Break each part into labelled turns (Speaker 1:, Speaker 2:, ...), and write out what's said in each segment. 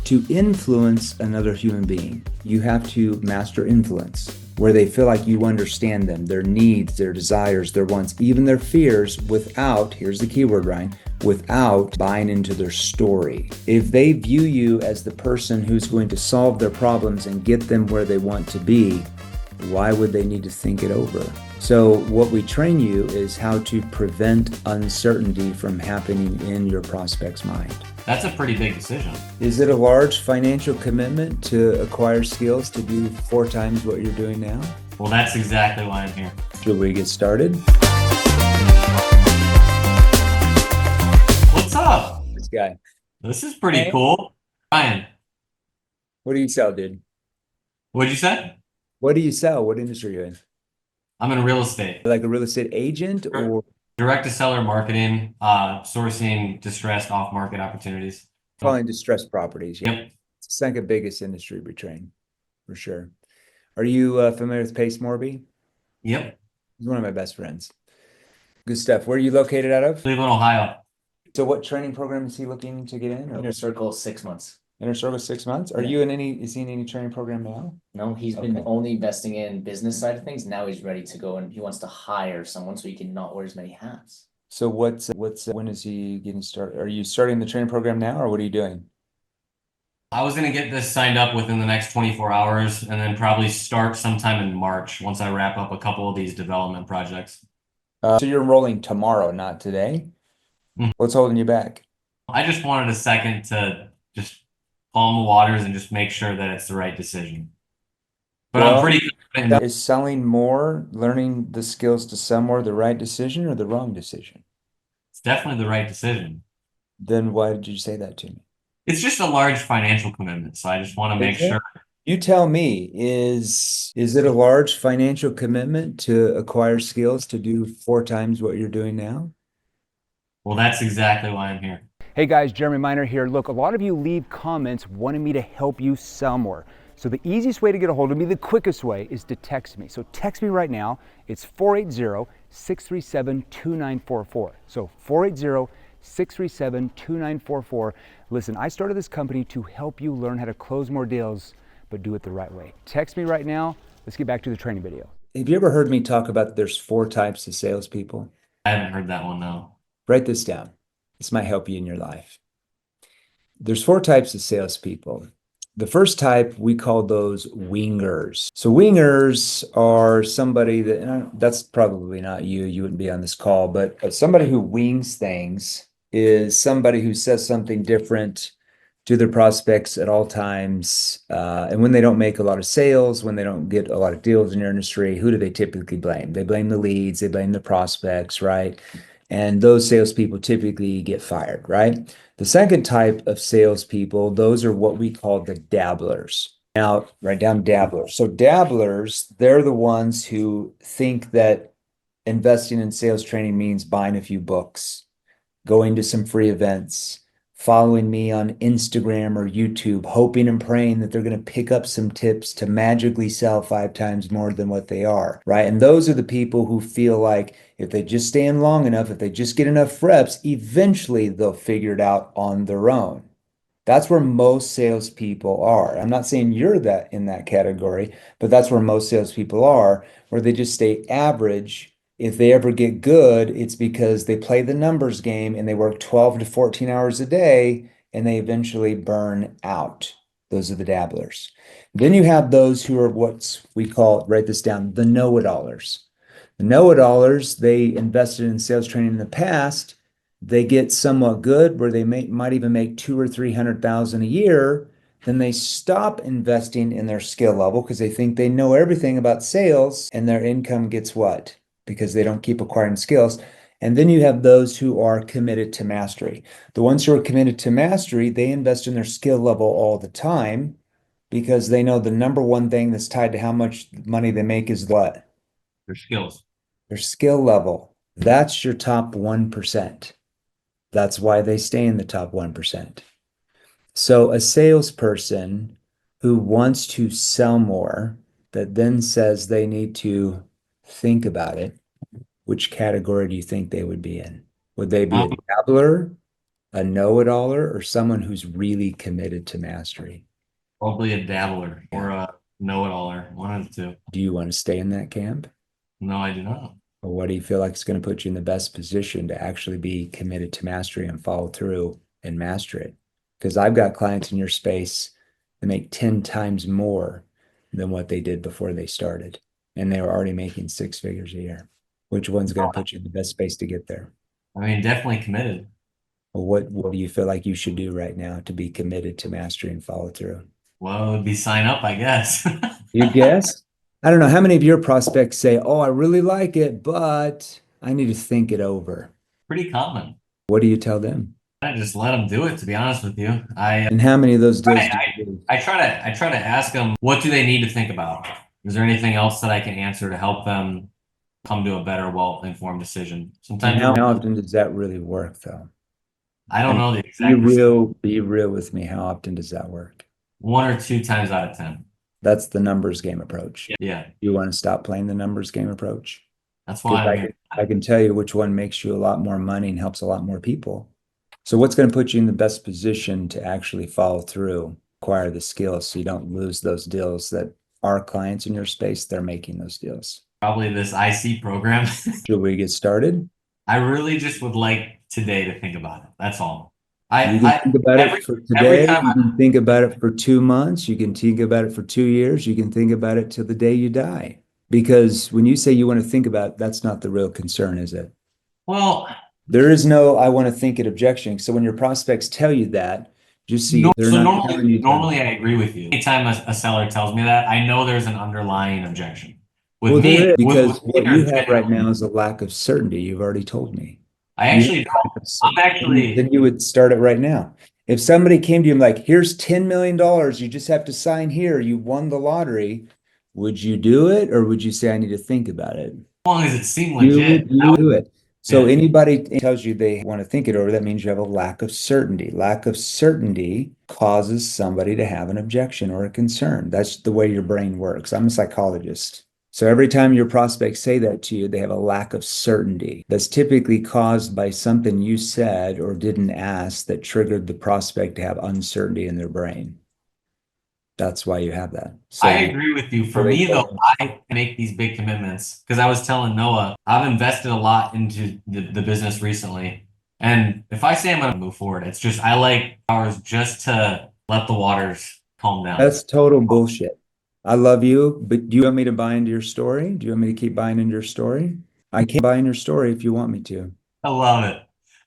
Speaker 1: To influence another human being, you have to master influence, where they feel like you understand them, their needs, their desires, their wants, even their fears, without, here's the keyword, Ryan, without buying into their story. If they view you as the person who's going to solve their problems and get them where they want to be, why would they need to think it over? So what we train you is how to prevent uncertainty from happening in your prospect's mind.
Speaker 2: That's a pretty big decision.
Speaker 1: Is it a large financial commitment to acquire skills to do 4 times what you're doing now?
Speaker 2: Well, that's exactly why I'm here.
Speaker 1: Should we get started?
Speaker 2: What's up?
Speaker 1: This guy.
Speaker 2: This is pretty
Speaker 1: Hey.
Speaker 2: cool. Ryan,
Speaker 1: What do you sell, dude?
Speaker 2: what'd you say?
Speaker 1: What do you sell? What industry are you in?
Speaker 2: I'm in real estate.
Speaker 1: Like a real estate agent or
Speaker 2: Direct to seller marketing, sourcing distressed off-market opportunities.
Speaker 1: calling distressed properties? Yeah.
Speaker 2: Yep.
Speaker 1: It's the second biggest industry we train, for sure. Are you familiar with Pace Morby?
Speaker 2: Yep.
Speaker 1: He's one of my best friends. Good stuff. Where are you located out of?
Speaker 2: Cleveland, Ohio.
Speaker 1: So what training program is he looking to get in?
Speaker 3: Inner Circle 6 months.
Speaker 1: Inner Circle 6 months? Are
Speaker 3: Yeah.
Speaker 1: you in any, is he in any training program now?
Speaker 3: No, he's been
Speaker 1: Okay.
Speaker 3: only investing in business side of things. Now he's ready to go and he wants to hire someone so he can not wear as many hats.
Speaker 1: So when is he getting started? Are you starting the training program now or what are you doing?
Speaker 2: I was going to get this signed up within the next 24 hours and then probably start sometime in March once I wrap up a couple of these development projects.
Speaker 1: So you're enrolling tomorrow, not today?
Speaker 2: Mhm.
Speaker 1: What's holding you back?
Speaker 2: I just wanted a second to just calm the waters and just make sure that it's the right decision. But
Speaker 1: Well,
Speaker 2: I'm pretty confident.
Speaker 1: Is selling more, learning the skills to sell more, the right decision or the wrong decision?
Speaker 2: It's definitely the right decision.
Speaker 1: Then why did you say that to me?
Speaker 2: It's just a large financial commitment, so I just want to make
Speaker 1: Is it?
Speaker 2: sure.
Speaker 1: You tell me, is it a large financial commitment to acquire skills to do 4 times what you're doing now?
Speaker 2: Well, that's exactly why I'm here.
Speaker 4: Hey guys, Jeremy Miner here. Look, a lot of you leave comments wanting me to help you sell more. So the easiest way to get a hold of me, the quickest way, is to text me. So text me right now. It's 480-637-2944. So 480-637-2944. Listen, I started this company to help you learn how to close more deals, but do it the right way. Text me right now. Let's get back to the training video.
Speaker 1: Have you ever heard me talk about there's 4 types of salespeople?
Speaker 2: I haven't heard that one though.
Speaker 1: Write this down. This might help you in your life. There's 4 types of salespeople. The first type, we call those wingers. So wingers are somebody that, and that's probably not you, you wouldn't be on this call, but somebody who wings things is somebody who says something different to their prospects at all times. And when they don't make a lot of sales, when they don't get a lot of deals in your industry, who do they typically blame? They blame the leads, they blame the prospects, right? And those salespeople typically get fired, right? The second type of salespeople, those are what we call the dabblers. Now, write down dabblers. So dabblers, they're the ones who think that investing in sales training means buying a few books, going to some free events, following me on Instagram or YouTube, hoping and praying that they're going to pick up some tips to magically sell 5 times more than what they are, right? And those are the people who feel like if they just stay in long enough, if they just get enough reps, eventually they'll figure it out on their own. That's where most salespeople are. I'm not saying you're in that category, but that's where most salespeople are, where they just stay average. If they ever get good, it's because they play the numbers game and they work 12 to 14 hours a day and they eventually burn out. Those are the dabblers. Then you have those who are what we call, write this down, the know-it-allers. The know-it-allers, they invested in sales training in the past. They get somewhat good where they might even make 200,000 or 300,000 a year. Then they stop investing in their skill level because they think they know everything about sales and their income gets what? Because they don't keep acquiring skills. And then you have those who are committed to mastery. The ones who are committed to mastery, they invest in their skill level all the time because they know the number one thing that's tied to how much money they make is what?
Speaker 2: Their skills.
Speaker 1: Their skill level. That's your top 1%. That's why they stay in the top 1%. So a salesperson who wants to sell more, that then says they need to think about it, which category do you think they would be in? Would they be a dabbler a know-it-aller or someone who's really committed to mastery?
Speaker 2: Probably a dabbler or a know-it-aller, one of the two.
Speaker 1: Do you want to stay in that camp?
Speaker 2: No, I do not.
Speaker 1: Or what do you feel like is going to put you in the best position to actually be committed to mastery and follow through and master it? Because I've got clients in your space that make 10 times more than what they did before they started. And they were already making 6 figures a year. Which one's going to put you in the best space to get there?
Speaker 2: I mean, definitely committed.
Speaker 1: Or what do you feel like you should do right now to be committed to mastery and follow through?
Speaker 2: Well, it would be sign up, I guess.
Speaker 1: You guess? I don't know. How many of your prospects say, "Oh, I really like it, but I need to think it over"?
Speaker 2: Pretty common.
Speaker 1: What do you tell them?
Speaker 2: I just let them do it, to be honest with you.
Speaker 1: And how many of those deals do you do?
Speaker 2: I try to ask them, what do they need to think about? Is there anything else that I can answer to help them come to a better, well-informed decision? Sometimes
Speaker 1: How often does that really work, though?
Speaker 2: I don't know the
Speaker 1: Be
Speaker 2: exact percentage.
Speaker 1: be real with me. How often does that work?
Speaker 2: 1 or 2 times out of 10.
Speaker 1: That's the numbers game approach.
Speaker 2: Yeah,
Speaker 1: You want to stop playing the numbers game approach?
Speaker 2: that's
Speaker 1: 'Cause
Speaker 2: why I'm here.
Speaker 1: I can tell you which one makes you a lot more money and helps a lot more people. So what's going to put you in the best position to actually follow through, acquire the skills so you don't lose those deals that our clients in your space, they're making those deals.
Speaker 2: Probably this IC program.
Speaker 1: Should we get started?
Speaker 2: I really just would like today to think about it. That's all.
Speaker 1: You can think about
Speaker 2: every,
Speaker 1: it for
Speaker 2: every
Speaker 1: today.
Speaker 2: time
Speaker 1: You can think about it for 2 months. You can think about it for 2 years. You can think about it till the day you die. Because when you say you want to think about it, that's not the real concern, is it?
Speaker 2: well,
Speaker 1: There is no I want to think it objection. So when your prospects tell you that, just see they're
Speaker 2: so
Speaker 1: not telling you.
Speaker 2: normally I agree with you. Anytime a seller tells me that, I know there's an underlying objection.
Speaker 1: Well, there is, because
Speaker 2: with me,
Speaker 1: what you
Speaker 2: there's
Speaker 1: have right
Speaker 2: genuine-
Speaker 1: now is a lack of certainty. You've already told me.
Speaker 2: I
Speaker 1: You
Speaker 2: actually
Speaker 1: have a lack
Speaker 2: don't.
Speaker 1: of certainty.
Speaker 2: I'm actually
Speaker 1: Then you would start it right now. If somebody came to you and like, here's $10 million, you just have to sign here, you won the lottery, would you do it or would you say I need to think about it?
Speaker 2: as long as it seemed
Speaker 1: You
Speaker 2: legit.
Speaker 1: would do it. So
Speaker 2: Yeah.
Speaker 1: anybody tells you they want to think it over, that means you have a lack of certainty. Lack of certainty causes somebody to have an objection or a concern. That's the way your brain works. I'm a psychologist. So every time your prospects say that to you, they have a lack of certainty. That's typically caused by something you said or didn't ask that triggered the prospect to have uncertainty in their brain. That's why you have that. So
Speaker 2: I agree with you. For me, though, I make these big commitments because I was telling Noah, I've invested a lot into the business recently. And if I say I'm going to move forward, it's just I like hours just to let the waters calm down.
Speaker 1: that's total bullshit. I love you, but do you want me to buy into your story? Do you want me to keep buying into your story? I can't buy into your story if you want me to.
Speaker 2: I love it.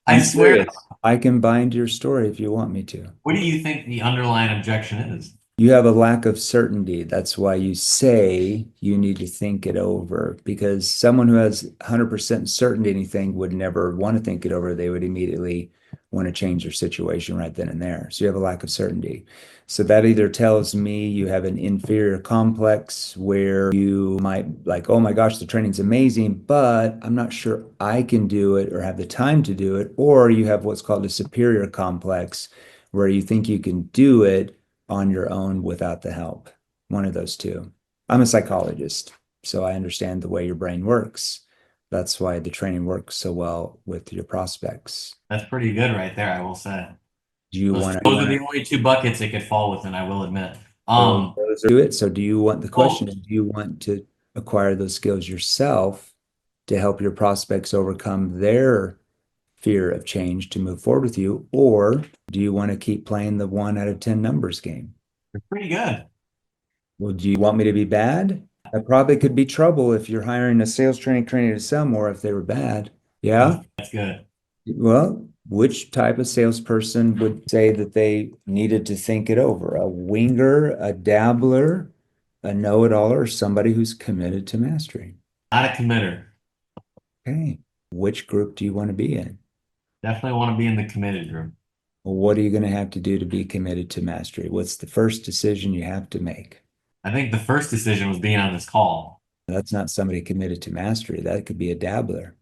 Speaker 2: I
Speaker 1: I'm
Speaker 2: swear.
Speaker 1: serious. I can buy into your story if you want me to.
Speaker 2: What do you think the underlying objection is?
Speaker 1: You have a lack of certainty. That's why you say you need to think it over, because someone who has 100% certainty in anything would never want to think it over. They would immediately want to change their situation right then and there. So you have a lack of certainty. So that either tells me you have an inferior complex where you might like, oh my gosh, the training's amazing, but I'm not sure I can do it or have the time to do it. Or you have what's called a superior complex where you think you can do it on your own without the help. One of those two. I'm a psychologist, so I understand the way your brain works. That's why the training works so well with your prospects.
Speaker 2: That's pretty good right there, I will say.
Speaker 1: Do you
Speaker 2: Those
Speaker 1: want
Speaker 2: are the only two buckets it could fall within, I will admit.
Speaker 1: to do it? So do you want the question is, do you want to acquire those skills yourself to help your prospects overcome their fear of change to move forward with you? Or do you want to keep playing the 1 out of 10 numbers game?
Speaker 2: You're pretty good.
Speaker 1: Well, do you want me to be bad? That probably could be trouble if you're hiring a sales training trainer to sell more if they were bad. Yeah?
Speaker 2: That's good.
Speaker 1: Well, which type of salesperson would say that they needed to think it over? A winger, a dabbler, a know-it-all, or somebody who's committed to mastery?
Speaker 2: Not a committer.
Speaker 1: Okay. Which group do you want to be in?
Speaker 2: Definitely want to be in the committed group.
Speaker 1: Well, what are you going to have to do to be committed to mastery? What's the first decision you have to make?
Speaker 2: I think the first decision was being on this call.
Speaker 1: That's not somebody committed to mastery. That could be a dabbler.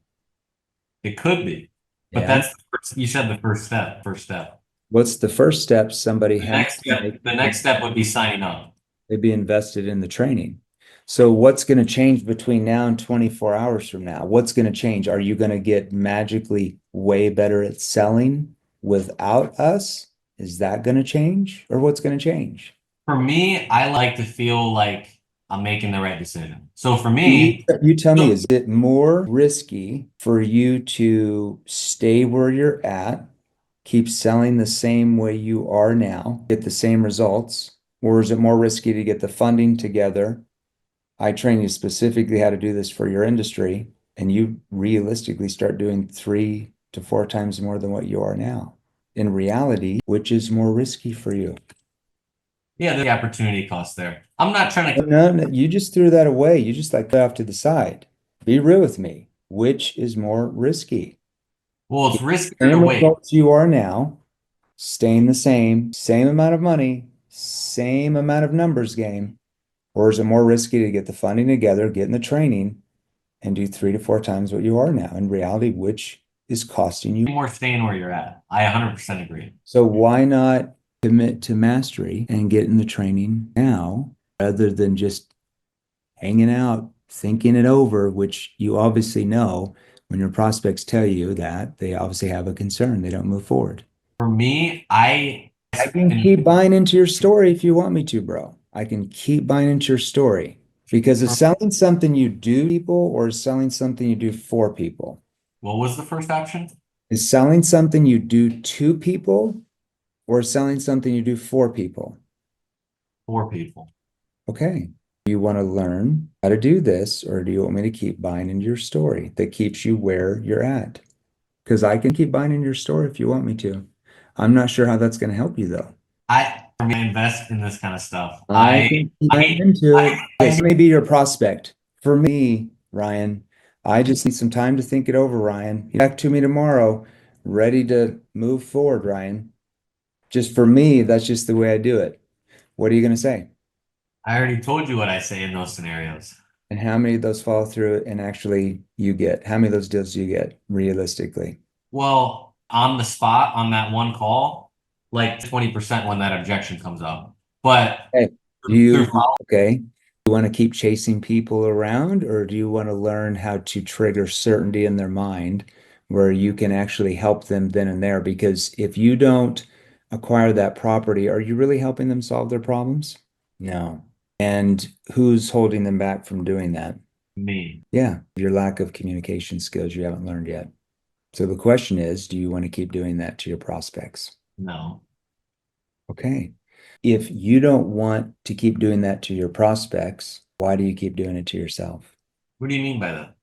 Speaker 2: It could be, but
Speaker 1: Yeah.
Speaker 2: that's the first, you said the first step. First step.
Speaker 1: What's the first step somebody
Speaker 2: The
Speaker 1: has
Speaker 2: next
Speaker 1: to
Speaker 2: step,
Speaker 1: make?
Speaker 2: the next step would be signing up.
Speaker 1: They'd be invested in the training. So what's going to change between now and 24 hours from now? What's going to change? Are you going to get magically way better at selling without us, is that going to change or what's going to change?
Speaker 2: For me, I like to feel like I'm making the right decision. So for me,
Speaker 1: You tell me, is it more risky for you to stay where you're at, keep selling the same way you are now, get the same results, or is it more risky to get the funding together? I train you specifically how to do this for your industry, and you realistically start doing 3 to 4 times more than what you are now. In reality, which is more risky for you?
Speaker 2: yeah, the opportunity cost there. I'm not trying to.
Speaker 1: No, you just threw that away. You just like put it off to the side. Be real with me. Which is more risky?
Speaker 2: Well, it's riskier to
Speaker 1: Same
Speaker 2: wait.
Speaker 1: results you are now, staying the same amount of money, same amount of numbers game, or is it more risky to get the funding together, get in the training, and do 3 to 4 times what you are now? In reality, which is costing you
Speaker 2: More staying where you're at. I 100% agree.
Speaker 1: So why not commit to mastery and get in the training now rather than just hanging out, thinking it over, which you obviously know when your prospects tell you that they obviously have a concern, they don't move forward.
Speaker 2: For me, I
Speaker 1: I can keep buying into your story if you want me to, bro. I can keep buying into your story because it's selling something you do people or selling something you do for people.
Speaker 2: What was the first option?
Speaker 1: Is selling something you do to people or selling something you do for people?
Speaker 2: For people.
Speaker 1: Okay. Do you want to learn how to do this, or do you want me to keep buying into your story that keeps you where you're at? Because I can keep buying into your story if you want me to. I'm not sure how that's going to help you, though.
Speaker 2: For me, I invest in this kind of stuff.
Speaker 1: I can keep buying into it. This may be your prospect. For me, Ryan, I just need some time to think it over, Ryan. Back to me tomorrow, ready to move forward, Ryan. Just for me, that's just the way I do it. What are you going to say?
Speaker 2: I already told you what I say in those scenarios.
Speaker 1: And how many of those follow through and actually you get? How many of those deals do you get realistically?
Speaker 2: Well, on the spot on that one call, like 20% when that objection comes up. But
Speaker 1: Okay.
Speaker 2: through
Speaker 1: Okay. Do you want to keep chasing people around, or do you want to learn how to trigger certainty in their mind where you can actually help them then and there? Because if you don't acquire that property, are you really helping them solve their problems? No. And who's holding them back from doing that?
Speaker 2: me,
Speaker 1: Yeah, your lack of communication skills you haven't learned yet. So the question is, do you want to keep doing that to your prospects?
Speaker 2: no.
Speaker 1: Okay. If you don't want to keep doing that to your prospects, why do you keep doing it to yourself?
Speaker 2: What do you mean by that?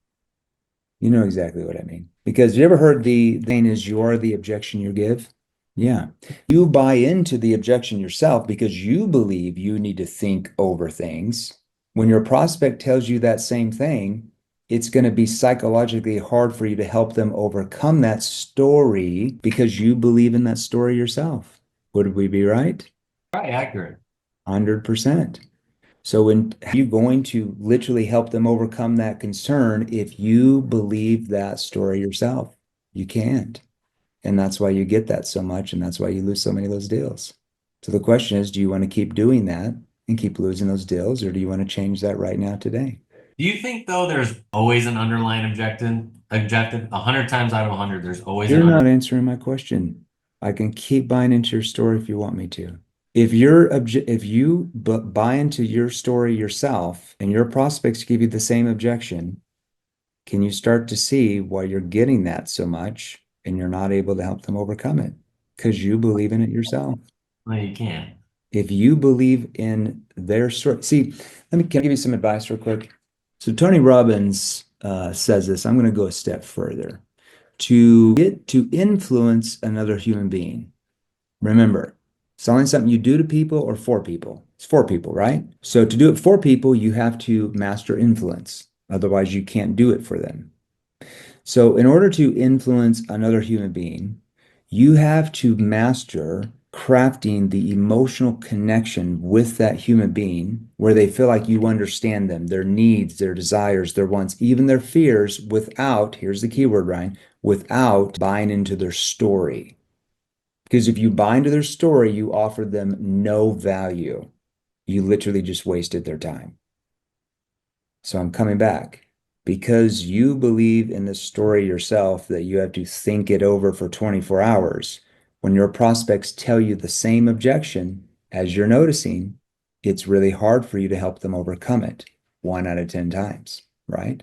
Speaker 1: You know exactly what I mean. Because you ever heard the saying is you are the objection you give? Yeah. You buy into the objection yourself because you believe you need to think over things. When your prospect tells you that same thing, it's going to be psychologically hard for you to help them overcome that story because you believe in that story yourself. Would we be right?
Speaker 2: Right, accurate.
Speaker 1: 100%. So when how are you going to literally help them overcome that concern if you believe that story yourself? You can't. And that's why you get that so much, and that's why you lose so many of those deals. So the question is, do you want to keep doing that and keep losing those deals, or do you want to change that right now today?
Speaker 2: Do you think though there's always an underlying objective? 100 times out of 100, there's always
Speaker 1: You're
Speaker 2: an
Speaker 1: not answering my question. I can keep buying into your story if you want me to. If you buy into your story yourself and your prospects give you the same objection, can you start to see why you're getting that so much and you're not able to help them overcome it? Because you believe in it yourself.
Speaker 2: No, you can't.
Speaker 1: If you believe in their story, see, can I give you some advice real quick? So Tony Robbins says this. I'm going to go a step further. To get to influence another human being, remember, selling something you do to people or for people. It's for people, right? So to do it for people, you have to master influence. Otherwise, you can't do it for them. So in order to influence another human being, you have to master crafting the emotional connection with that human being where they feel like you understand them, their needs, their desires, their wants, even their fears without, here's the key word, Ryan, without buying into their story. Because if you buy into their story, you offer them no value. You literally just wasted their time. So I'm coming back. Because you believe in the story yourself that you have to think it over for 24 hours, When your prospects tell you the same objection as you're noticing, it's really hard for you to help them overcome it 1 out of 10 times, right?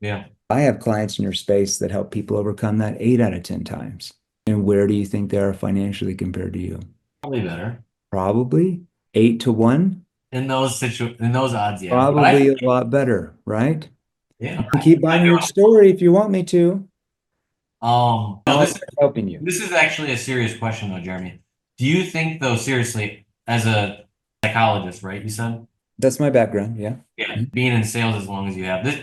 Speaker 2: Yeah.
Speaker 1: I have clients in your space that help people overcome that 8 out of 10 times. And where do you think they are financially compared to you?
Speaker 2: Probably better.
Speaker 1: Probably 8 to 1.
Speaker 2: In those odds, yeah. But
Speaker 1: Probably a lot better, right?
Speaker 2: yeah.
Speaker 1: Keep buying your story if you want me to.
Speaker 2: No,
Speaker 1: I'll helping you.
Speaker 2: this is actually a serious question though, Jeremy. Do you think though, seriously, as a psychologist, right? You said?
Speaker 1: That's my background, yeah.
Speaker 2: Yeah. Being in sales as long as you have, this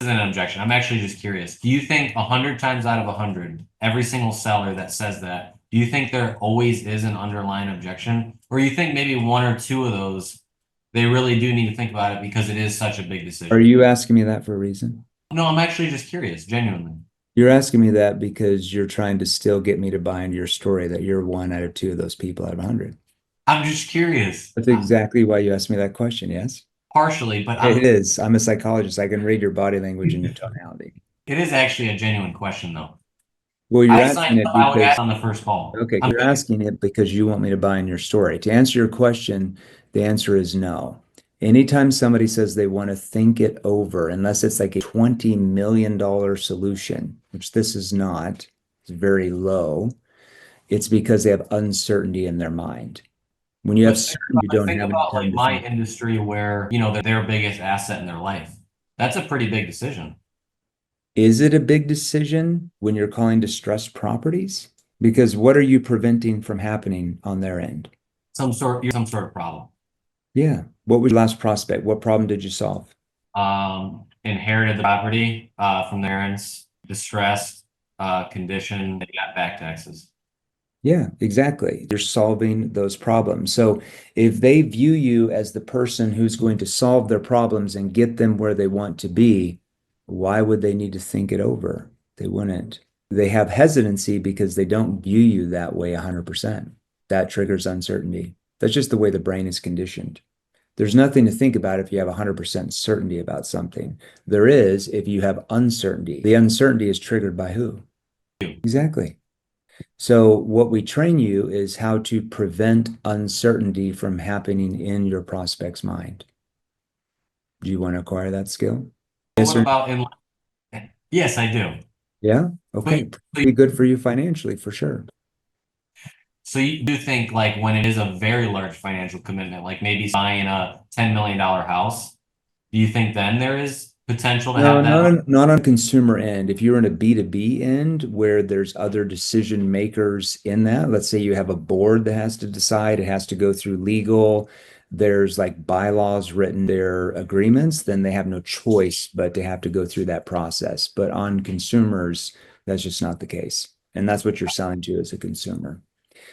Speaker 2: isn't an objection. I'm actually just curious. Do you think 100 times out of 100, every single seller that says that, do you think there always is an underlying objection? Or you think maybe one or two of those, they really do need to think about it because it is such a big
Speaker 1: Are
Speaker 2: decision?
Speaker 1: you asking me that for a reason?
Speaker 2: No, I'm actually just curious, genuinely.
Speaker 1: You're asking me that because you're trying to still get me to buy into your story that you're 1 out of 2 of those people out of 100.
Speaker 2: I'm just curious.
Speaker 1: That's exactly why you asked me that question, yes?
Speaker 2: Partially, but
Speaker 1: It is. I'm a psychologist. I can read your body language and your tonality.
Speaker 2: it is actually a genuine question though.
Speaker 1: Well, you're
Speaker 2: I
Speaker 1: asking
Speaker 2: signed
Speaker 1: it
Speaker 2: up, I would
Speaker 1: because
Speaker 2: ask on the first call.
Speaker 1: okay, you're asking it because you want me to buy in your story. To answer your question, the answer is no. Anytime somebody says they want to think it over, unless it's like a $20 million solution, which this is not, it's very low, it's because they have uncertainty in their mind. When you have certainty, you don't
Speaker 2: Think
Speaker 1: have any
Speaker 2: about
Speaker 1: time
Speaker 2: like
Speaker 1: to
Speaker 2: my
Speaker 1: think.
Speaker 2: industry where, they're their biggest asset in their life. That's a pretty big decision.
Speaker 1: Is it a big decision when you're calling distressed properties? Because what are you preventing from happening on their end?
Speaker 2: Some sort of problem.
Speaker 1: Yeah. What was your last prospect? What problem did you solve?
Speaker 2: Inherited the property from their parents, distressed condition, they got back taxes.
Speaker 1: Yeah, exactly. You're solving those problems. So if they view you as the person who's going to solve their problems and get them where they want to be, why would they need to think it over? They wouldn't. They have hesitancy because they don't view you that way 100%. That triggers uncertainty. That's just the way the brain is conditioned. There's nothing to think about if you have 100% certainty about something. There is if you have uncertainty. The uncertainty is triggered by who? Exactly. So what we train you is how to prevent uncertainty from happening in your prospect's mind. Do you want to acquire that skill? Yes
Speaker 2: What
Speaker 1: or
Speaker 2: about in yes, I do.
Speaker 1: yeah? Okay. Be good for you financially for sure.
Speaker 2: So you do think like when it is a very large financial commitment, like maybe buying a $10 million house, do you think then there is potential to
Speaker 1: No,
Speaker 2: have that?
Speaker 1: not on consumer end. If you're in a B2B end where there's other decision makers in that, let's say you have a board that has to decide, it has to go through legal, there's like bylaws written, their agreements, then they have no choice but to have to go through that process. But on consumers, that's just not the case. And that's what you're selling to as a consumer.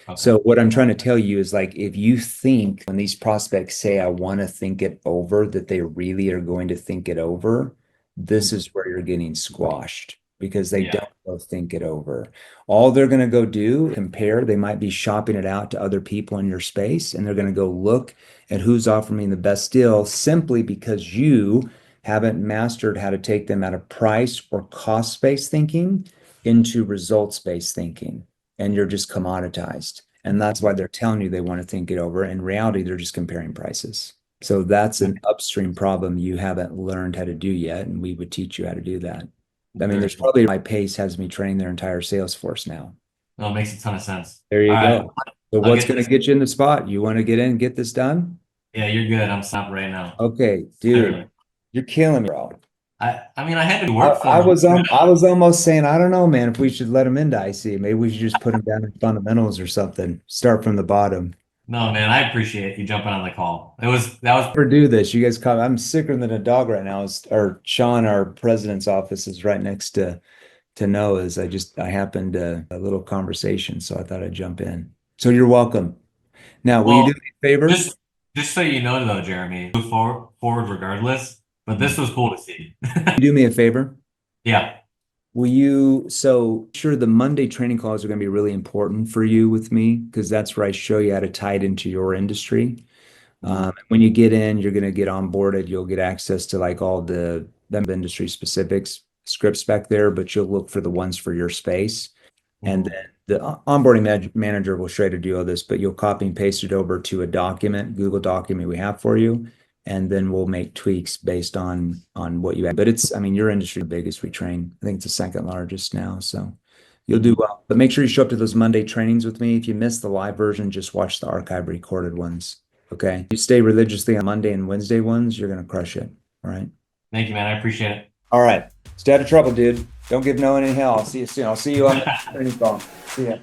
Speaker 2: Okay.
Speaker 1: So what I'm trying to tell you is like if you think when these prospects say I want to think it over, that they really are going to think it over, this is where you're getting squashed because they
Speaker 2: Yeah.
Speaker 1: don't go think it over. All they're going to go do, compare, they might be shopping it out to other people in your space and they're going to go look at who's offering the best deal simply because you haven't mastered how to take them out of price or cost-based thinking into results-based thinking and you're just commoditized. And that's why they're telling you they want to think it over. In reality, they're just comparing prices. So that's an upstream problem you haven't learned how to do yet, and we would teach you how to do that. I mean, there's probably my pace has me training their entire sales force now.
Speaker 2: No, it makes a ton of sense.
Speaker 1: There you
Speaker 2: All
Speaker 1: go.
Speaker 2: right.
Speaker 1: So
Speaker 2: I'll
Speaker 1: what's
Speaker 2: get
Speaker 1: going to
Speaker 2: this.
Speaker 1: get you in the spot? You want to get in and get this done?
Speaker 2: Yeah, you're good. I'm stopped right now.
Speaker 1: Okay, dude,
Speaker 2: Literally.
Speaker 1: you're killing me, bro.
Speaker 2: I mean, I had to work for
Speaker 1: I
Speaker 2: him.
Speaker 1: was almost saying, I don't know, man, if we should let him into IC. Maybe we should just put him down in fundamentals or something. Start from the bottom.
Speaker 2: No, man, I appreciate you jumping on the call. That was
Speaker 1: Never do this. You guys come. I'm sicker than a dog right now. Or Sean, our president's office is right next to Noah's. I happened to a little conversation, so I thought I'd jump in. So you're welcome. Now, will you do
Speaker 2: well,
Speaker 1: me a favor?
Speaker 2: just so you know though, Jeremy, move forward regardless. But this was cool to see.
Speaker 1: You do me a favor?
Speaker 2: Yeah.
Speaker 1: Will you, so sure, the Monday training calls are going to be really important for you with me because that's where I show you how to tie it into your industry. When you get in, you're going to get onboarded. You'll get access to like all the industry specifics scripts back there, but you'll look for the ones for your space. And then The onboarding manager will show you to do all this, but you'll copy and paste it over to a document, Google document we have for you, and then we'll make tweaks based on what you have. But it's, I mean, your industry is the biggest we train. I think it's the second largest now, so you'll do well. But make sure you show up to those Monday trainings with me. If you missed the live version, just watch the archive recorded ones. Okay. You stay religiously on Monday and Wednesday ones, you're gonna crush it. All right.
Speaker 2: Thank you, man. I appreciate it.
Speaker 1: All right. Stay out of trouble, dude. Don't give no one any hell. I'll see you soon. I'll see you on the training call. See ya.